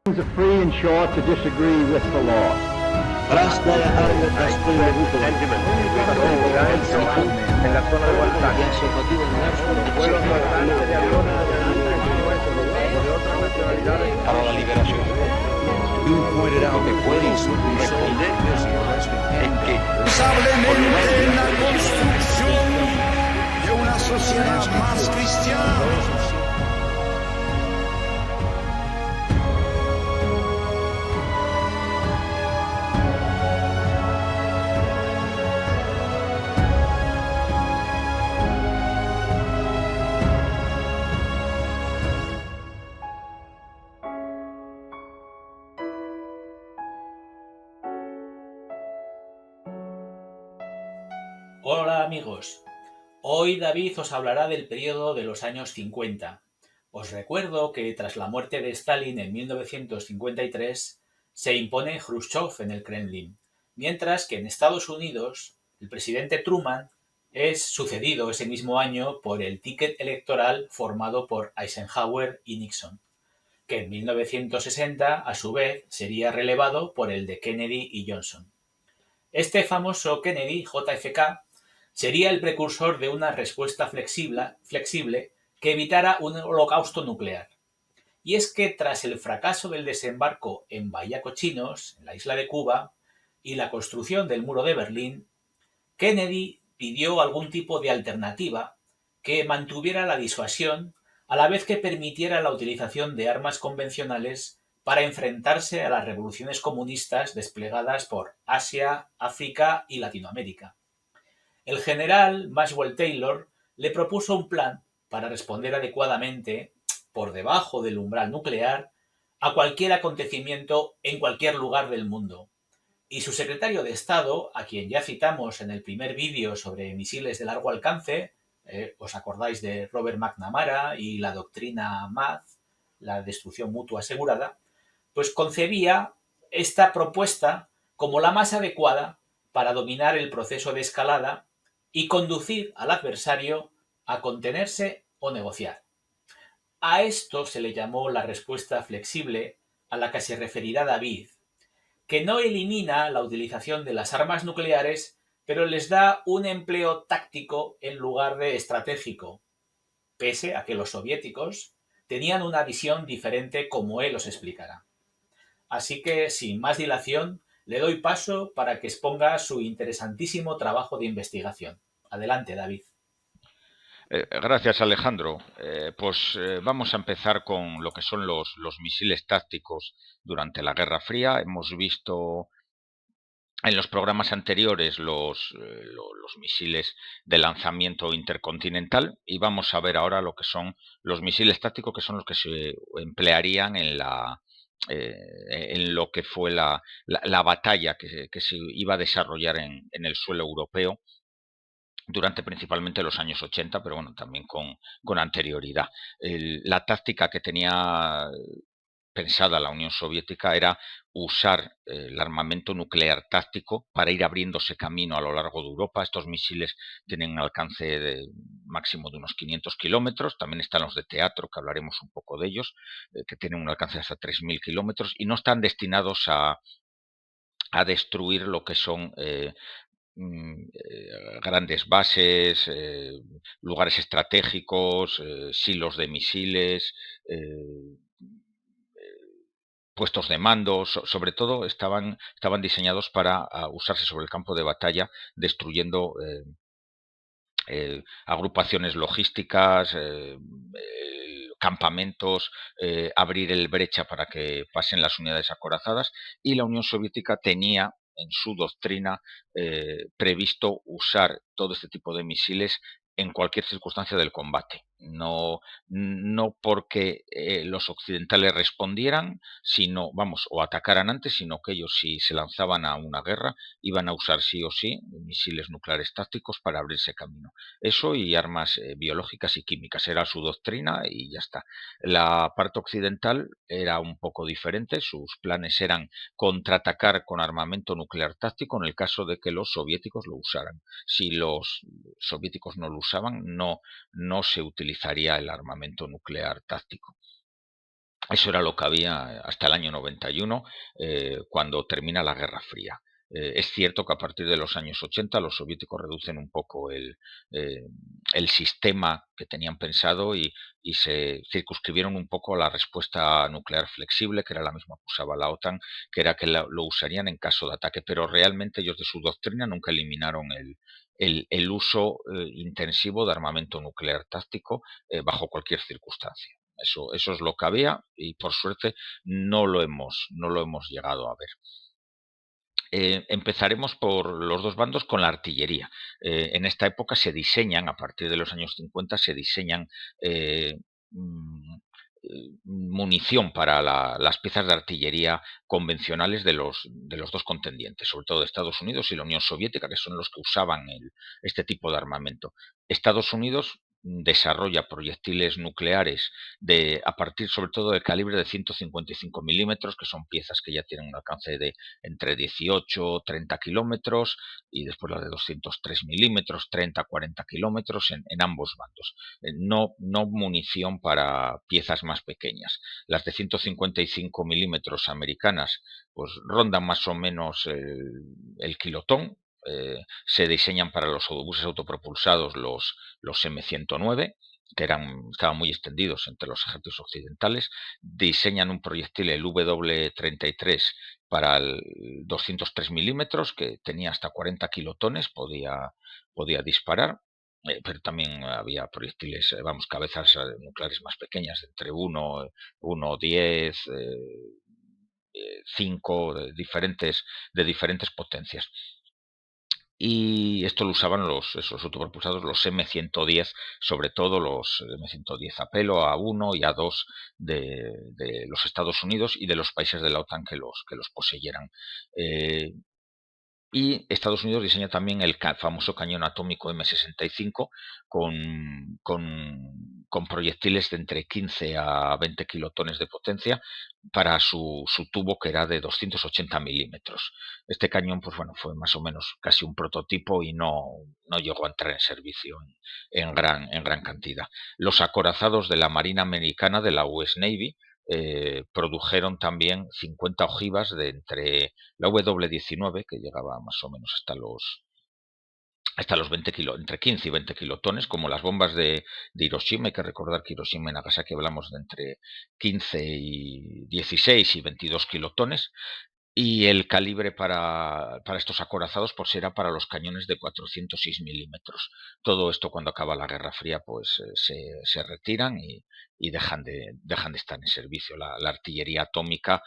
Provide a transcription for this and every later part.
free and sure to disagree with the law. Krasnaya Armia достойна выполнена. Я освободил para la liberación. You pointed out que pueden responder en que responsablemente en la construcción de una sociedad más cristiana. Hola amigos, hoy David os hablará del periodo de los años 50. Os recuerdo que tras la muerte de Stalin en 1953 se impone Jrushchov en el Kremlin, mientras que en Estados Unidos el presidente Truman es sucedido ese mismo año por el ticket electoral formado por Eisenhower y Nixon, que en 1960 a su vez sería relevado por el de Kennedy y Johnson. Este famoso Kennedy, JFK, sería el precursor de una respuesta flexible que evitara un holocausto nuclear. Y es que tras el fracaso del desembarco en Bahía Cochinos, en la isla de Cuba, y la construcción del muro de Berlín, Kennedy pidió algún tipo de alternativa que mantuviera la disuasión a la vez que permitiera la utilización de armas convencionales para enfrentarse a las revoluciones comunistas desplegadas por Asia, África y Latinoamérica. El general Maxwell Taylor le propuso un plan para responder adecuadamente, por debajo del umbral nuclear, a cualquier acontecimiento en cualquier lugar del mundo. Y su secretario de Estado, a quien ya citamos en el primer vídeo sobre misiles de largo alcance, os acordáis de Robert McNamara y la doctrina MAD, la destrucción mutua asegurada, pues concebía esta propuesta como la más adecuada para dominar el proceso de escalada y conducir al adversario a contenerse o negociar. A esto se le llamó la respuesta flexible a la que se referirá David, que no elimina la utilización de las armas nucleares, pero les da un empleo táctico en lugar de estratégico, pese a que los soviéticos tenían una visión diferente, como él os explicará. Así que, sin más dilación, le doy paso para que exponga su interesantísimo trabajo de investigación. Adelante, David. Gracias, Alejandro. Vamos a empezar con lo que son los misiles tácticos durante la Guerra Fría. Hemos visto en los programas anteriores los misiles de lanzamiento intercontinental y vamos a ver ahora lo que son los misiles tácticos, que son los que se emplearían en lo que fue la batalla que se iba a desarrollar en el suelo europeo durante principalmente los años 80, pero bueno, también con anterioridad. La táctica que tenía pensada la Unión Soviética era usar el armamento nuclear táctico para ir abriéndose camino a lo largo de Europa. Estos misiles tienen un alcance máximo de unos 500 kilómetros. También están los de teatro, que hablaremos un poco de ellos, que tienen un alcance de hasta 3.000 kilómetros y no están destinados a destruir lo que son grandes bases, lugares estratégicos, silos de misiles, puestos de mando. Sobre todo estaban diseñados para usarse sobre el campo de batalla, destruyendo agrupaciones logísticas, campamentos, abrir el brecha para que pasen las unidades acorazadas, y la Unión Soviética tenía en su doctrina previsto usar todo este tipo de misiles en cualquier circunstancia del combate. No porque los occidentales respondieran, sino, o atacaran antes, sino que ellos, si se lanzaban a una guerra, iban a usar sí o sí misiles nucleares tácticos para abrirse camino. Eso y armas biológicas y químicas era su doctrina y ya está. La parte occidental era un poco diferente. Sus planes eran contraatacar con armamento nuclear táctico en el caso de que los soviéticos lo usaran. Si los soviéticos no lo usaban, no se utilizaría el armamento nuclear táctico. Eso era lo que había hasta el año 91, cuando termina la Guerra Fría. Es cierto que a partir de los años 80 los soviéticos reducen un poco eh, el sistema que tenían pensado y se circunscribieron un poco a la respuesta nuclear flexible, que era la misma que usaba la OTAN, que era que lo usarían en caso de ataque, pero realmente ellos de su doctrina nunca eliminaron el uso intensivo de armamento nuclear táctico bajo cualquier circunstancia. Eso es lo que había y por suerte no lo hemos llegado a ver. Empezaremos por los dos bandos con la artillería. En esta época se diseñan, a partir de los años 50, se diseñan eh, mm, munición para las piezas de artillería convencionales de los dos contendientes, sobre todo de Estados Unidos y la Unión Soviética, que son los que usaban este tipo de armamento. Estados Unidos desarrolla proyectiles nucleares a partir sobre todo del calibre de 155 milímetros, que son piezas que ya tienen un alcance de entre 18 30 kilómetros, y después la de 203 milímetros, 30 40 kilómetros en ambos bandos. No munición para piezas más pequeñas. Las de 155 milímetros americanas pues rondan más o menos el kilotón. Se diseñan para los autobuses autopropulsados los M109, que estaban muy extendidos entre los ejércitos occidentales. Diseñan un proyectil, el W-33, para el 203 milímetros, que tenía hasta 40 kilotones, podía disparar. Pero también había proyectiles, cabezas nucleares más pequeñas, entre 1, 10, 5, de diferentes potencias. Y esto lo usaban esos autopropulsados, los M110, sobre todo los M110 a pelo, A1 y A2 de los Estados Unidos y de los países de la OTAN que los poseyeran. Y Estados Unidos diseña también el famoso cañón atómico M65 con proyectiles de entre 15 a 20 kilotones de potencia para su tubo, que era de 280 milímetros. Este cañón, pues bueno, fue más o menos casi un prototipo y no llegó a entrar en servicio en gran cantidad. Los acorazados de la Marina Americana, de la US Navy, produjeron también 50 ojivas de entre la W19, que llegaba más o menos hasta los 20 entre 15 y 20 kilotones, como las bombas de Hiroshima. Hay que recordar que Hiroshima y Nagasaki hablamos de entre 15 y 16 y 22 kilotones. Y el calibre para estos acorazados pues era para los cañones de 406 milímetros. Todo esto, cuando acaba la Guerra Fría, pues se retiran y dejan de estar en servicio, la artillería atómica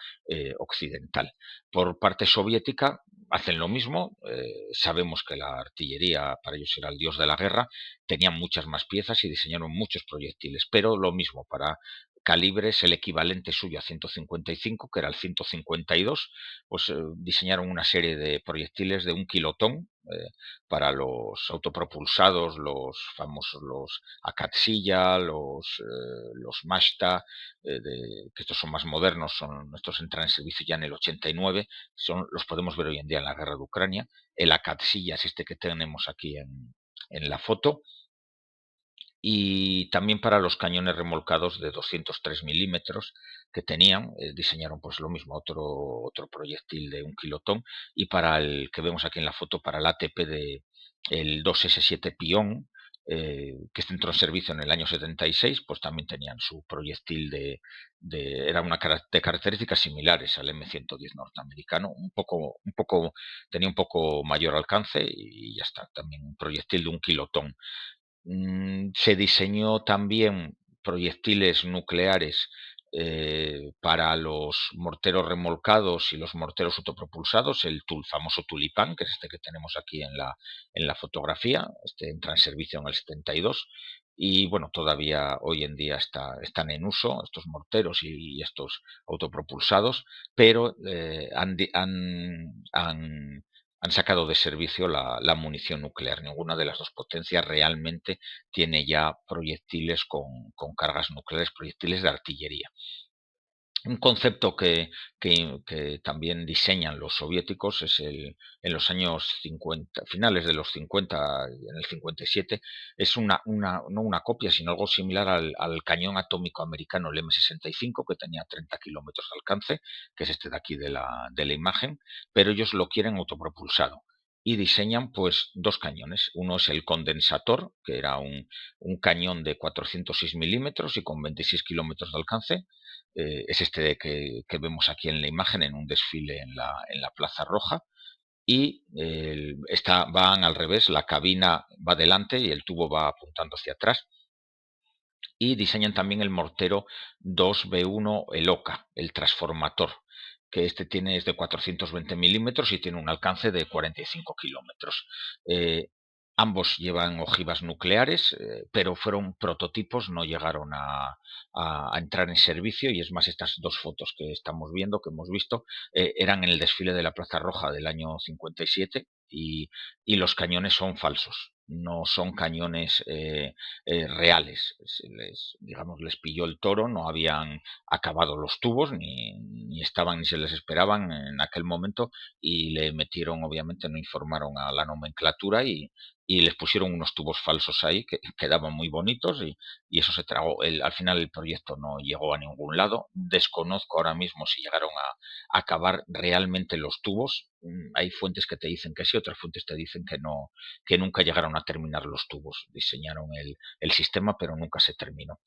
occidental. Por parte soviética hacen lo mismo. Sabemos que la artillería para ellos era el dios de la guerra, tenían muchas más piezas y diseñaron muchos proyectiles, pero lo mismo para calibres, el equivalente suyo a 155, que era el 152, pues diseñaron una serie de proyectiles de 1 kilotón para los autopropulsados, los famosos, los Akatsilla, los Mashta, que estos son más modernos, estos entran en servicio ya en el 89, los podemos ver hoy en día en la guerra de Ucrania. El Akatsilla es este que tenemos aquí en la foto. Y también para los cañones remolcados de 203 milímetros que tenían, diseñaron pues lo mismo, otro proyectil de 1 kilotón. Y para el que vemos aquí en la foto, para el ATP el 2S7 Pion, que entró en servicio en el año 76, pues también tenían su proyectil era de características similares al M110 norteamericano, tenía un poco mayor alcance y ya está, también un proyectil de 1 kilotón. Se diseñó también proyectiles nucleares para los morteros remolcados y los morteros autopropulsados, el famoso Tulipán, que es este que tenemos aquí en la fotografía. Este entra en servicio en el 72 y bueno, todavía hoy en día están en uso estos morteros y estos autopropulsados, pero han sacado de servicio la munición nuclear. Ninguna de las dos potencias realmente tiene ya proyectiles con cargas nucleares, proyectiles de artillería. Un concepto que también diseñan los soviéticos es en los años 50, finales de los 50, en el 57, es no una copia, sino algo similar al cañón atómico americano, el M65, que tenía 30 kilómetros de alcance, que es este de aquí de la imagen, pero ellos lo quieren autopropulsado. Y diseñan pues dos cañones. Uno es el condensator, que era un cañón de 406 milímetros y con 26 kilómetros de alcance, es este que vemos aquí en la imagen en un desfile en la Plaza Roja, y van al revés, la cabina va delante y el tubo va apuntando hacia atrás. Y diseñan también el mortero 2B1 Eloka, el transformator, que este es de 420 milímetros y tiene un alcance de 45 kilómetros. Ambos llevan ojivas nucleares, pero fueron prototipos, no llegaron a entrar en servicio, y es más, estas dos fotos que estamos viendo, que hemos visto, eran en el desfile de la Plaza Roja del año 57, y los cañones son falsos, no son cañones reales. Digamos, les pilló el toro, no habían acabado los tubos, ni estaban ni se les esperaban en aquel momento, y le metieron, obviamente no informaron a la nomenclatura, y les pusieron unos tubos falsos ahí que quedaban muy bonitos, y eso se tragó. Al final el proyecto no llegó a ningún lado. Desconozco ahora mismo si llegaron a acabar realmente los tubos. Hay fuentes que te dicen que sí, otras fuentes te dicen que no, que nunca llegaron a terminar los tubos. Diseñaron el sistema, pero nunca se terminó.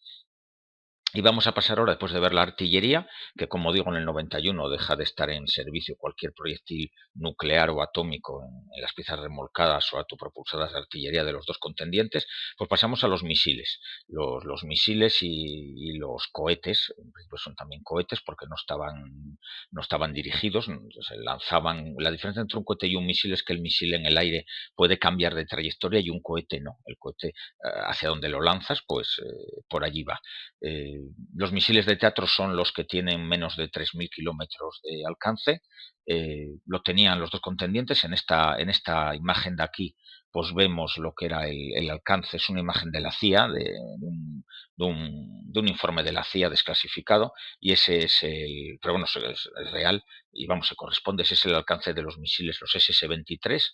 Y vamos a pasar ahora, después de ver la artillería, que como digo, en el 91 deja de estar en servicio cualquier proyectil nuclear o atómico en las piezas remolcadas o autopropulsadas de artillería de los dos contendientes. Pues pasamos a los misiles. Los misiles y los cohetes, pues son también cohetes porque no estaban dirigidos, se lanzaban. La diferencia entre un cohete y un misil es que el misil en el aire puede cambiar de trayectoria y un cohete no. El cohete, hacia donde lo lanzas, pues por allí va. Los misiles de Teatro son los que tienen menos de 3.000 kilómetros de alcance. Lo tenían los dos contendientes. En esta imagen de aquí, pues vemos lo que era el alcance. Es una imagen de la CIA, de un informe de la CIA desclasificado, y ese es pero bueno, es real, y vamos, se corresponde. Ese es el alcance de los misiles, los SS-23,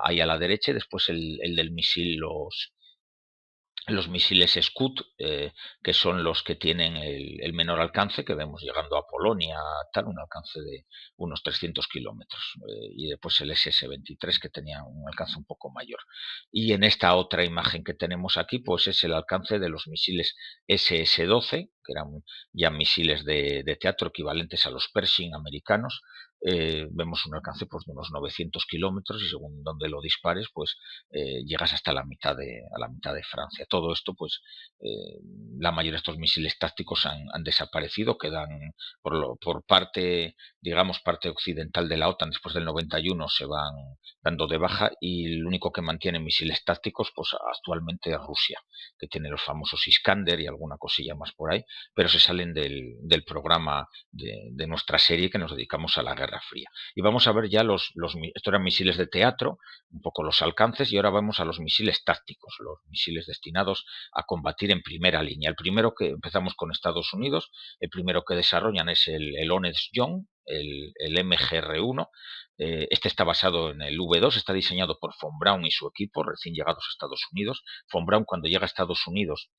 ahí a la derecha, y después el del misil, los misiles Scud, que son los que tienen el menor alcance, que vemos llegando a Polonia, un alcance de unos 300 kilómetros, y después el SS-23, que tenía un alcance un poco mayor. Y en esta otra imagen que tenemos aquí, pues es el alcance de los misiles SS-12, que eran ya misiles de Teatro equivalentes a los Pershing americanos. Vemos un alcance pues, de unos 900 kilómetros, y según donde lo dispares, pues llegas hasta a la mitad de Francia. Todo esto, pues la mayoría de estos misiles tácticos han desaparecido, quedan por parte, digamos, parte occidental de la OTAN. Después del 91 se van dando de baja, y el único que mantiene misiles tácticos pues actualmente es Rusia, que tiene los famosos Iskander y alguna cosilla más por ahí, pero se salen del programa de nuestra serie, que nos dedicamos a la Guerra Fría. Y vamos a ver ya estos eran misiles de Teatro, un poco los alcances, y ahora vamos a los misiles tácticos, los misiles destinados a combatir en primera línea. El primero que empezamos con Estados Unidos, el primero que desarrollan es el Honest John, el MGR-1. Este está basado en el V2, está diseñado por von Braun y su equipo, recién llegados a Estados Unidos. Von Braun, cuando llega a Estados Unidos,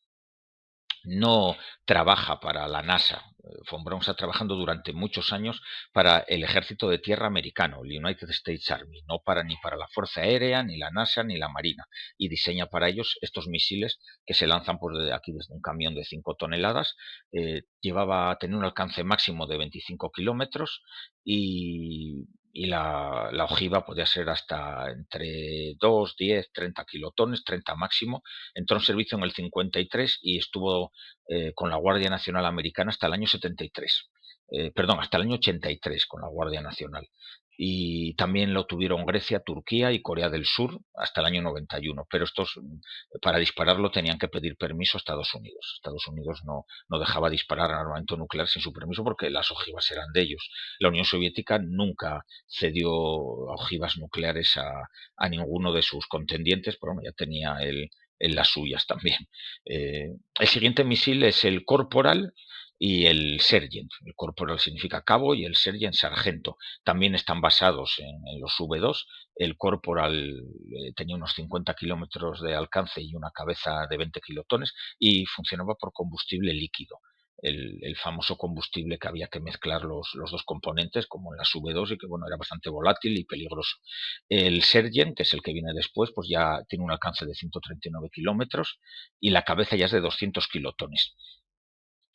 no trabaja para la NASA. Von Braun está trabajando durante muchos años para el ejército de tierra americano, el United States Army, no ni para la Fuerza Aérea, ni la NASA, ni la Marina, y diseña para ellos estos misiles que se lanzan pues, aquí desde un camión de 5 toneladas. Tenía un alcance máximo de 25 kilómetros, y la ojiva podía ser hasta entre 2, 10, 30 kilotones, 30 máximo. Entró en servicio en el 53 y estuvo con la Guardia Nacional Americana hasta el año 73. Hasta el año 83 con la Guardia Nacional. Y también lo tuvieron Grecia, Turquía y Corea del Sur hasta el año 91. Pero estos, para dispararlo, tenían que pedir permiso a Estados Unidos. Estados Unidos no dejaba disparar armamento nuclear sin su permiso porque las ojivas eran de ellos. La Unión Soviética nunca cedió ojivas nucleares a ninguno de sus contendientes, pero bueno, ya tenía las suyas también. El siguiente misil es el Corporal. y el sergeant. El corporal significa cabo y el sergeant sargento. También están basados en los V2. El corporal tenía unos 50 kilómetros de alcance y una cabeza de 20 kilotones y funcionaba por combustible líquido. El famoso combustible que había que mezclar los dos componentes, como en las V2, y que bueno, era bastante volátil y peligroso. El Sergeant, que es el que viene después, pues ya tiene un alcance de 139 kilómetros y la cabeza ya es de 200 kilotones.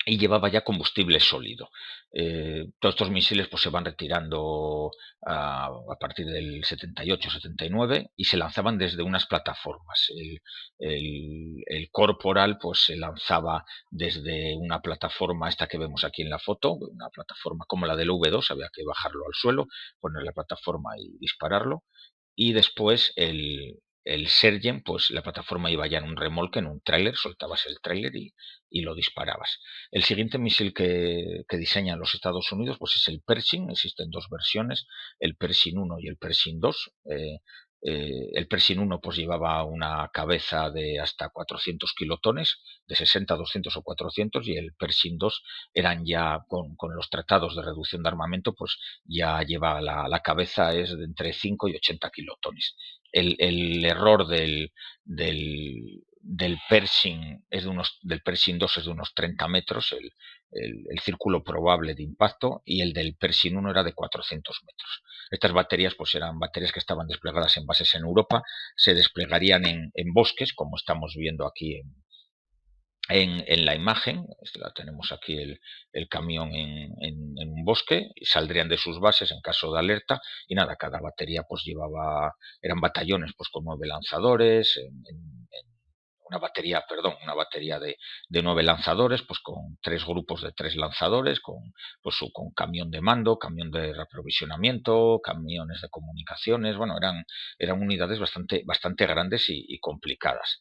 Y llevaba ya combustible sólido. Todos estos misiles pues se van retirando a partir del 78-79 y se lanzaban desde unas plataformas. El Corporal pues se lanzaba desde una plataforma, esta que vemos aquí en la foto, una plataforma como la del V2, había que bajarlo al suelo, poner la plataforma y dispararlo. Y después el Sergeant, pues la plataforma iba ya en un remolque, en un tráiler, soltabas el tráiler y lo disparabas. El siguiente misil que diseñan los Estados Unidos pues es el Pershing. Existen dos versiones, el Pershing 1 y el Pershing 2. El Pershing 1 pues llevaba una cabeza de hasta 400 kilotones, de 60, 200 o 400, y el Pershing 2 eran ya con los tratados de reducción de armamento, pues ya lleva la cabeza es de entre 5 y 80 kilotones. El error del Pershing del Pershing 2 es de unos 30 metros, el círculo probable de impacto, y el del Pershing 1 era de 400 metros. Estas baterías pues eran baterías que estaban desplegadas en bases en Europa, se desplegarían en bosques, como estamos viendo aquí en la imagen. La tenemos aquí el camión en un bosque, y saldrían de sus bases en caso de alerta, y nada, cada batería pues eran batallones pues con 9 lanzadores, una batería de 9 lanzadores, pues con 3 grupos de 3 lanzadores, con camión de mando, camión de reaprovisionamiento, camiones de comunicaciones. Bueno, eran unidades bastante grandes y complicadas.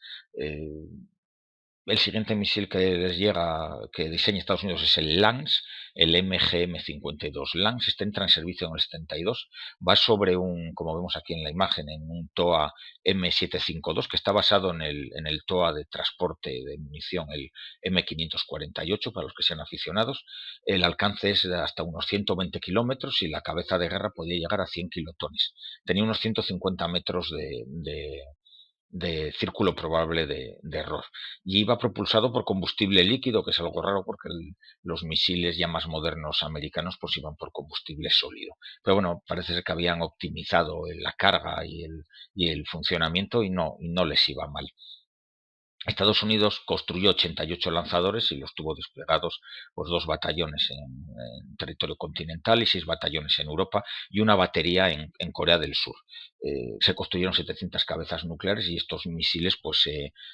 El siguiente misil que diseña Estados Unidos es el Lance, el MGM-52 Lance. Este entra en servicio en el 72, va sobre como vemos aquí en la imagen, en un TOA M752, que está basado en el TOA de transporte de munición, el M548, para los que sean aficionados. El alcance es de hasta unos 120 kilómetros y la cabeza de guerra podía llegar a 100 kilotones. Tenía unos 150 metros de círculo probable de error, y iba propulsado por combustible líquido, que es algo raro porque los misiles ya más modernos americanos pues iban por combustible sólido. Pero bueno, parece ser que habían optimizado la carga y el funcionamiento y no les iba mal. Estados Unidos construyó 88 lanzadores y los tuvo desplegados pues 2 batallones en territorio continental y 6 batallones en Europa y una batería en Corea del Sur. Se construyeron 700 cabezas nucleares y estos misiles pues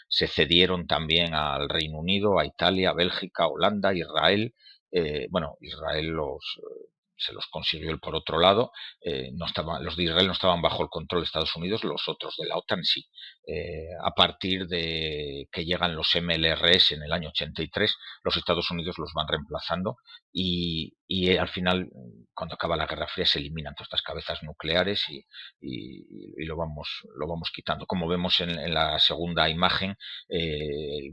se cedieron también al Reino Unido, a Italia, Bélgica, Holanda, Israel. Israel se los consiguió él por otro lado. Los de Israel no estaban bajo el control de Estados Unidos, los otros de la OTAN sí. A partir de que llegan los MLRS en el año 83, los Estados Unidos los van reemplazando y al final, cuando acaba la Guerra Fría, se eliminan todas estas cabezas nucleares y lo vamos quitando. Como vemos en la segunda imagen,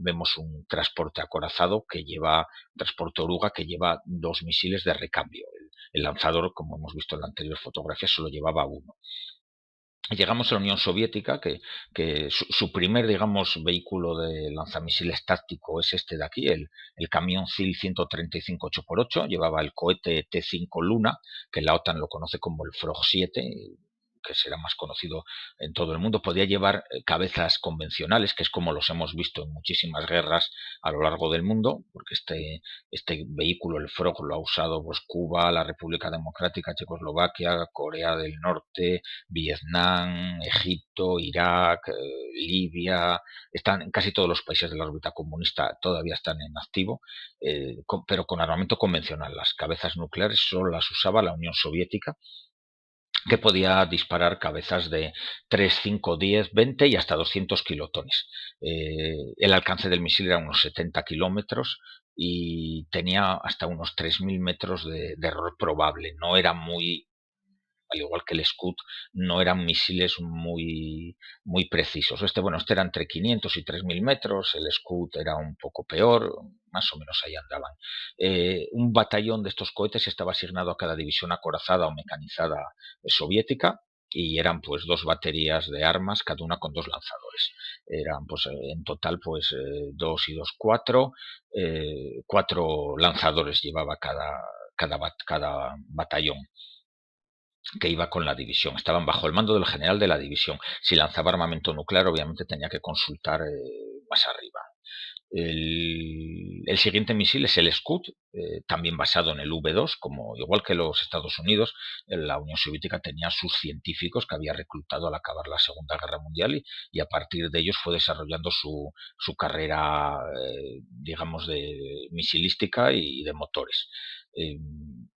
vemos un transporte acorazado transporte oruga, que lleva 2 misiles de recambio. El lanzador, como hemos visto en la anterior fotografía, solo llevaba 1. Llegamos a la Unión Soviética, que su primer, digamos, vehículo de lanzamisiles táctico es este de aquí, el camión ZIL-135 8x8, llevaba el cohete T-5 Luna, que la OTAN lo conoce como el Frog 7, que será más conocido en todo el mundo. Podía llevar cabezas convencionales, que es como los hemos visto en muchísimas guerras a lo largo del mundo, porque este vehículo, el Frog, lo ha usado pues Cuba, la República Democrática Checoslovaquia, Corea del Norte, Vietnam, Egipto, Irak, Libia. Están en casi todos los países de la órbita comunista, todavía están en activo, pero con armamento convencional. Las cabezas nucleares solo las usaba la Unión Soviética, que podía disparar cabezas de 3, 5, 10, 20 y hasta 200 kilotones. El alcance del misil era unos 70 kilómetros y tenía hasta unos 3.000 metros de error probable. No era muy al igual que el Scud, no eran misiles muy precisos. Este era entre 500 y 3000 metros, el Scud era un poco peor, más o menos ahí andaban. Un batallón de estos cohetes estaba asignado a cada división acorazada o mecanizada soviética, y eran pues 2 baterías de armas, cada una con 2 lanzadores. Eran pues en total pues 2 y 2, 4, 4 lanzadores llevaba cada batallón que iba con la división. Estaban bajo el mando del general de la división. Si lanzaba armamento nuclear, obviamente tenía que consultar más arriba. El siguiente misil es el Scud, también basado en el V2, igual que los Estados Unidos, la Unión Soviética tenía sus científicos que había reclutado al acabar la Segunda Guerra Mundial, y a partir de ellos fue desarrollando su carrera, digamos, de misilística y de motores.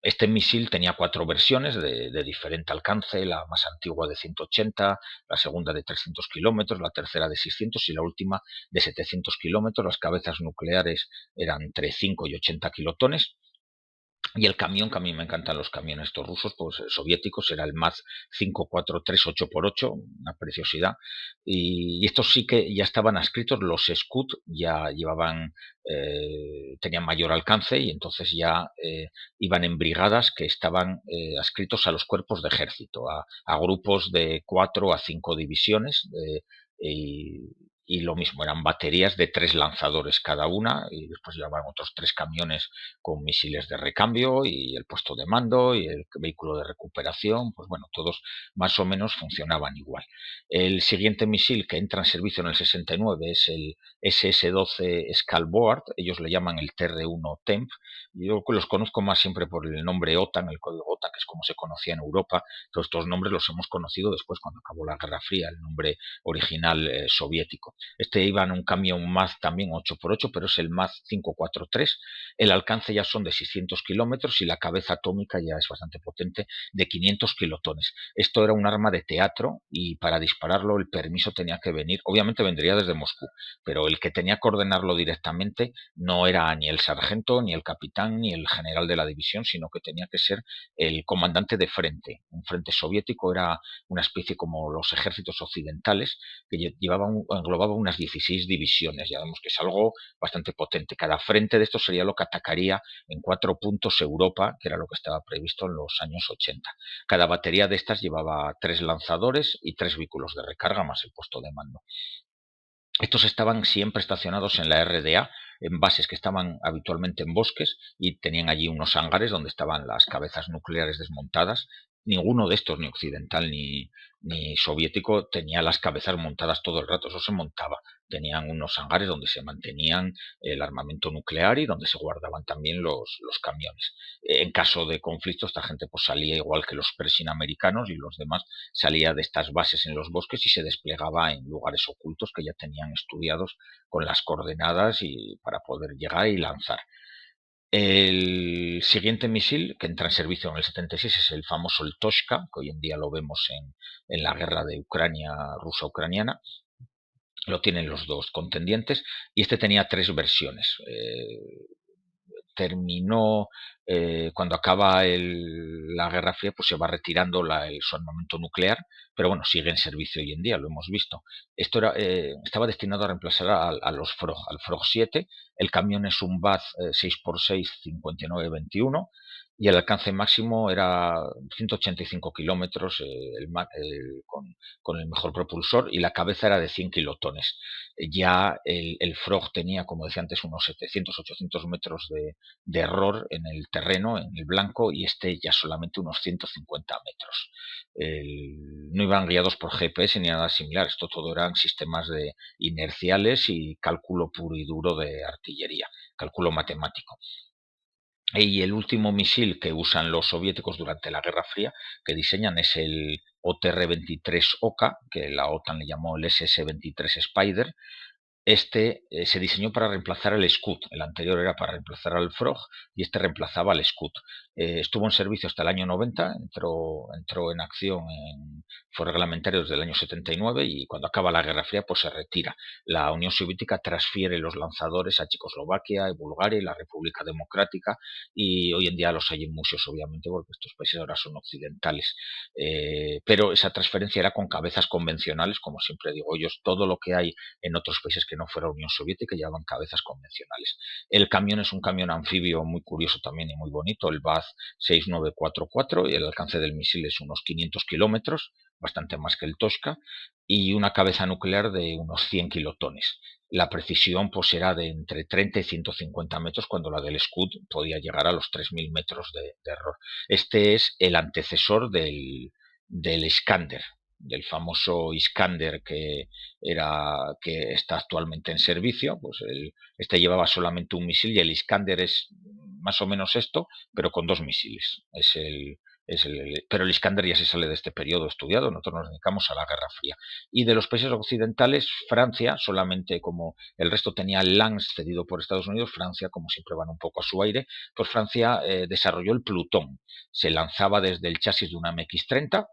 Este misil tenía 4 versiones de diferente alcance, la más antigua de 180, la segunda de 300 kilómetros, la tercera de 600 y la última de 700 kilómetros. Las cabezas nucleares eran entre 5 y 80 kilotones. Y el camión, que a mí me encantan los camiones estos rusos, pues soviéticos, era el Maz 543 8x8, una preciosidad. Y estos sí que ya estaban adscritos, los Scud ya llevaban, tenían mayor alcance, y entonces ya iban en brigadas que estaban adscritos a los cuerpos de ejército, a grupos de 4 a 5 divisiones, y lo mismo, eran baterías de 3 lanzadores cada una, y después llevaban otros 3 camiones con misiles de recambio y el puesto de mando y el vehículo de recuperación. Pues todos más o menos funcionaban igual. El siguiente misil que entra en servicio en el 69 es el SS-12 Skalboard, ellos le llaman el TR-1 Temp. Yo los conozco más siempre por el nombre OTAN, el código OTAN, que es como se conocía en Europa. Todos estos nombres los hemos conocido después, cuando acabó la Guerra Fría, el nombre original soviético. Este iba en un camión Maz también 8x8, pero es el Maz 543. El alcance ya son de 600 kilómetros y la cabeza atómica ya es bastante potente, de 500 kilotones. Esto era un arma de teatro, y para dispararlo el permiso tenía que venir, obviamente vendría desde Moscú, pero el que tenía que ordenarlo directamente no era ni el sargento, ni el capitán, ni el general de la división, sino que tenía que ser el comandante de frente. Un frente soviético era una especie como los ejércitos occidentales, que englobaba unas 16 divisiones. Ya vemos que es algo bastante potente. Cada frente de esto sería lo que atacaría en 4 puntos Europa, que era lo que estaba previsto en los años 80. Cada batería de estas llevaba 3 lanzadores y 3 vehículos de recarga, más el puesto de mando. Estos estaban siempre estacionados en la RDA, en bases que estaban habitualmente en bosques, y tenían allí unos hangares donde estaban las cabezas nucleares desmontadas. Ninguno de estos, ni occidental ni soviético, tenía las cabezas montadas todo el rato, eso se montaba. Tenían unos hangares donde se mantenían el armamento nuclear y donde se guardaban también los camiones. En caso de conflicto, esta gente pues salía, igual que los Pershing americanos y los demás, salía de estas bases en los bosques y se desplegaba en lugares ocultos que ya tenían estudiados con las coordenadas y para poder llegar y lanzar. El siguiente misil que entra en servicio en el 76 es el famoso el Toshka, que hoy en día lo vemos en la guerra de Ucrania, rusa-ucraniana. Lo tienen los dos contendientes, y este tenía 3 versiones. Terminó cuando acaba la Guerra Fría, pues se va retirando su armamento nuclear, pero sigue en servicio hoy en día, lo hemos visto. Esto estaba destinado a reemplazar a los Frog, al Frog 7. El camión es un Baz 6x6 59-21, y el alcance máximo era 185 kilómetros con el mejor propulsor, y la cabeza era de 100 kilotones. Ya el Frog tenía, como decía antes, unos 700-800 metros de error en el terreno, en el blanco, y este ya solamente unos 150 metros. No iban guiados por GPS ni nada similar, esto todo eran sistemas inerciales y cálculo puro y duro de artillería, cálculo matemático. Y el último misil que usan los soviéticos durante la Guerra Fría, que diseñan, es el OTR-23 Oka, que la OTAN le llamó el SS-23 Spider. Este se diseñó para reemplazar el Scud. El anterior era para reemplazar al Frog, y este reemplazaba al Scud. estuvo en servicio hasta el año 90, entró en acción, fue reglamentario desde el año 79 y cuando acaba la Guerra Fría pues se retira. La Unión Soviética transfiere los lanzadores a Checoslovaquia, a Bulgaria y la República Democrática, y hoy en día los hay en museos, obviamente, porque estos países ahora son occidentales. Pero esa transferencia era con cabezas convencionales, como siempre digo yo, todo lo que hay en otros países que no fuera Unión Soviética llevaban cabezas convencionales. El camión es un camión anfibio muy curioso también y muy bonito, el Baz 6944, y el alcance del misil es unos 500 kilómetros, bastante más que el Tosca, y una cabeza nuclear de unos 100 kilotones. La precisión pues era de entre 30 y 150 metros, cuando la del Scud podía llegar a los 3000 metros de error. Este es el antecesor del Iskander, del famoso Iskander que está actualmente en servicio. Pues este llevaba solamente un misil, y el Iskander es más o menos esto, pero con 2 misiles. Pero el Iskander ya se sale de este periodo estudiado, nosotros nos dedicamos a la Guerra Fría. Y de los países occidentales, Francia, solamente, como el resto tenía el Lance cedido por Estados Unidos, Francia, como siempre van un poco a su aire, pues Francia desarrolló el Plutón. Se lanzaba desde el chasis de una MX-30,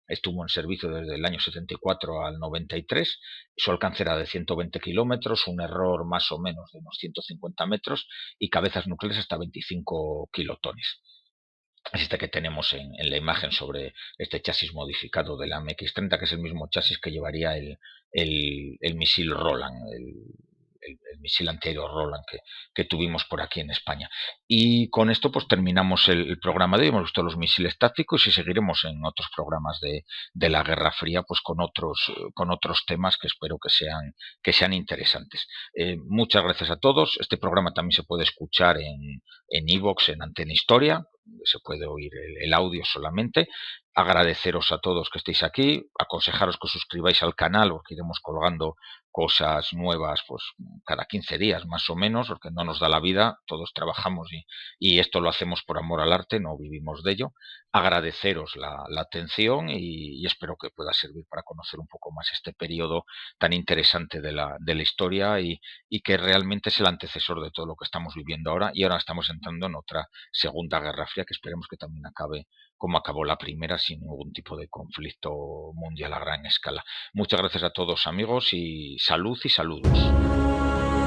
estuvo en servicio desde el año 74 al 93, su alcance era de 120 kilómetros, un error más o menos de unos 150 metros y cabezas nucleares hasta 25 kilotones. Es este que tenemos en la imagen sobre este chasis modificado de la MX-30, que es el mismo chasis que llevaría el misil Roland, el misil antiaéreo Roland que tuvimos por aquí en España. Y con esto pues terminamos el programa de hoy. Hemos visto los misiles tácticos y seguiremos en otros programas de la Guerra Fría pues con otros temas que espero que sean interesantes. Muchas gracias a todos. Este programa también se puede escuchar en iVoox, en Antena Historia. Se puede oír el audio solamente. Agradeceros a todos que estéis aquí, aconsejaros que os suscribáis al canal, porque iremos colgando cosas nuevas pues cada 15 días más o menos, porque no nos da la vida, todos trabajamos y esto lo hacemos por amor al arte, no vivimos de ello. Agradeceros la atención y espero que pueda servir para conocer un poco más este periodo tan interesante de la historia y que realmente es el antecesor de todo lo que estamos viviendo ahora, y ahora estamos entrando en otra segunda Guerra Fría que esperemos que también acabe como acabó la primera, sin ningún tipo de conflicto mundial a gran escala. Muchas gracias a todos, amigos, y salud y saludos.